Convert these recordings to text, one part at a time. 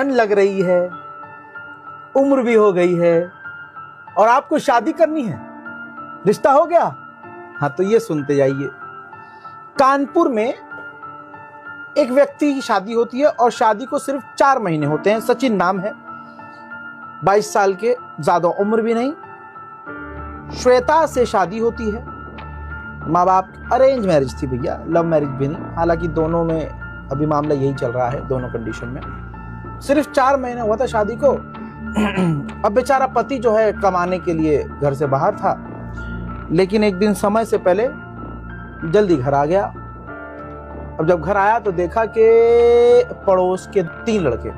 ठंड लग रही है, उम्र भी हो गई है और आपको शादी करनी है, रिश्ता हो गया। हाँ तो ये सुनते जाइए। कानपुर में एक व्यक्ति की शादी होती है और शादी को सिर्फ 4 महीने होते हैं। सचिन नाम है, 22 साल के, ज्यादा उम्र भी नहीं। श्वेता से शादी होती है। माँ बाप, अरेंज मैरिज थी भैया, लव मैरिज भी नहीं। हालांकि दोनों में अभी मामला यही चल रहा है, दोनों कंडीशन में। सिर्फ 4 महीने हुआ था शादी को। अब बेचारा पति जो है कमाने के लिए घर से बाहर था, लेकिन एक दिन समय से पहले जल्दी घर आ गया। अब जब घर आया तो देखा कि पड़ोस के 3 लड़के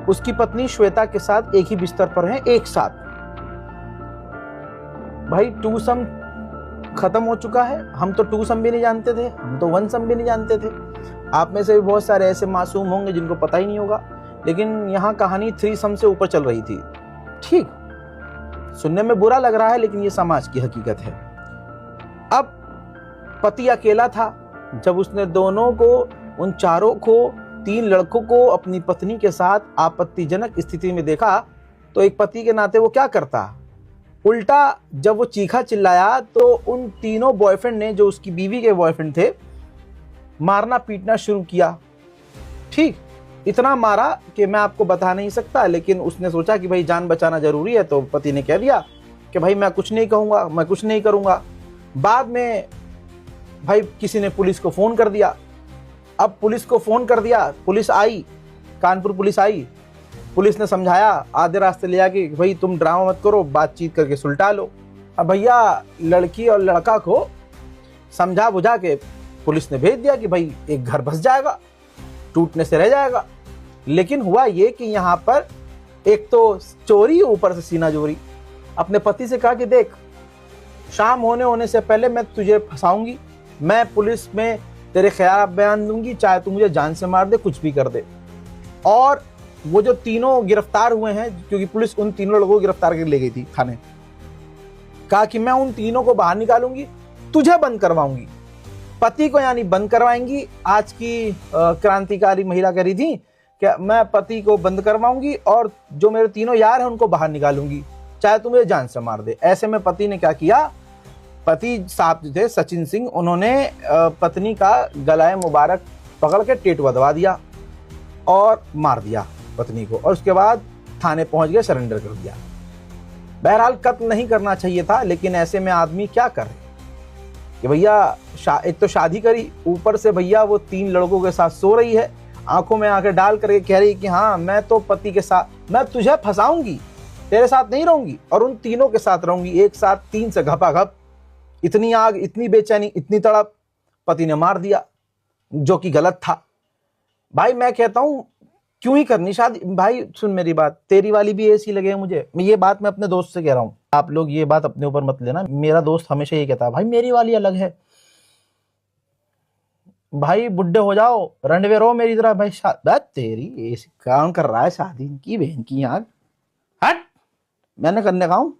उसकी पत्नी श्वेता के साथ एक ही बिस्तर पर हैं, एक साथ। भाई 2 सम खत्म हो चुका है। हम तो 2 सम भी नहीं जानते थे, हम तो 1 सम भी नहीं जानते थे। आप में से भी बहुत सारे ऐसे मासूम होंगे जिनको पता ही नहीं होगा, लेकिन यहाँ कहानी 3 सम से ऊपर चल रही थी। ठीक, सुनने में बुरा लग रहा है लेकिन ये समाज की हकीकत है। अब पति अकेला था। जब उसने दोनों को, उन चारों को, 3 लड़कों को अपनी पत्नी के साथ आपत्तिजनक स्थिति में देखा तो एक पति के नाते वो क्या करता, उल्टा जब वो चीखा चिल्लाया तो उन तीनों बॉयफ्रेंड ने, जो उसकी बीवी के बॉयफ्रेंड थे, मारना पीटना शुरू किया। ठीक, इतना मारा कि मैं आपको बता नहीं सकता, लेकिन उसने सोचा कि भाई जान बचाना जरूरी है, तो पति ने कह दिया कि भाई मैं कुछ नहीं कहूंगा, मैं कुछ नहीं करूंगा। बाद में भाई किसी ने पुलिस को फोन कर दिया। अब पुलिस को फोन कर दिया, पुलिस आई, कानपुर पुलिस आई। पुलिस ने समझाया, आधे रास्ते ले आके, भाई तुम ड्रामा मत करो, बातचीत करके सुलटा लो। अब भैया लड़की और लड़का को समझा बुझा के पुलिस ने भेज दिया कि भाई एक घर बस जाएगा, टूटने से रह जाएगा। लेकिन हुआ ये कि यहाँ पर एक तो चोरी, ऊपर से सीना जोरी। अपने पति से कहा कि देख, शाम होने से पहले मैं तुझे फंसाऊंगी, मैं पुलिस में तेरे खिलाफ बयान दूंगी, चाहे तू मुझे जान से मार दे, कुछ भी कर दे। और वो जो तीनों गिरफ्तार हुए हैं, क्योंकि पुलिस उन तीनों लोगों को गिरफ्तार कर ले गई थी थाने, कहा कि मैं उन तीनों को बाहर निकालूंगी, तुझे बंद करवाऊंगी। पति को यानी बंद करवाएंगी। आज की क्रांतिकारी महिला कह रही थी कि मैं पति को बंद करवाऊंगी और जो मेरे तीनों यार हैं उनको बाहर निकालूंगी, चाहे तू मुझे जान से मार दे। ऐसे में पति ने क्या किया, पति साहब जो थे सचिन सिंह, उन्होंने पत्नी का गलाए मुबारक पकड़ के टेटवा दबा दिया और मार दिया पत्नी को, और उसके बाद थाने पहुंच गए, सरेंडर कर दिया। बहरहाल कत्ल नहीं करना चाहिए था, लेकिन ऐसे में आदमी क्या करे कि भैया एक तो शादी करी, ऊपर से भैया वो 3 लड़कों के साथ सो रही है, आंखों में आंखें डाल करके कह रही कि हाँ मैं तो पति के साथ, मैं तुझे फंसाऊंगी, तेरे साथ नहीं रहूंगी, और उन तीनों के साथ रहूंगी, एक साथ 3 से घपाघप। इतनी आग, इतनी बेचैनी, इतनी तड़प, पति ने मार दिया, जो कि गलत था। भाई मैं कहता हूं क्यों ही करनी शादी। भाई सुन मेरी बात, तेरी वाली भी ऐसी लगे मुझे, मैं ये बात मैं अपने दोस्त से कह रहा हूं, आप लोग ये बात अपने ऊपर मत लेना। मेरा दोस्त हमेशा ये कहता है, भाई मेरी वाली अलग है, भाई बुड्ढे हो जाओ, रंडवे रहो मेरी तरह। भाई तेरी ऐसी कौन कर रहा है शादी, इनकी बहन की आग, हट, मैंने करने का हूं।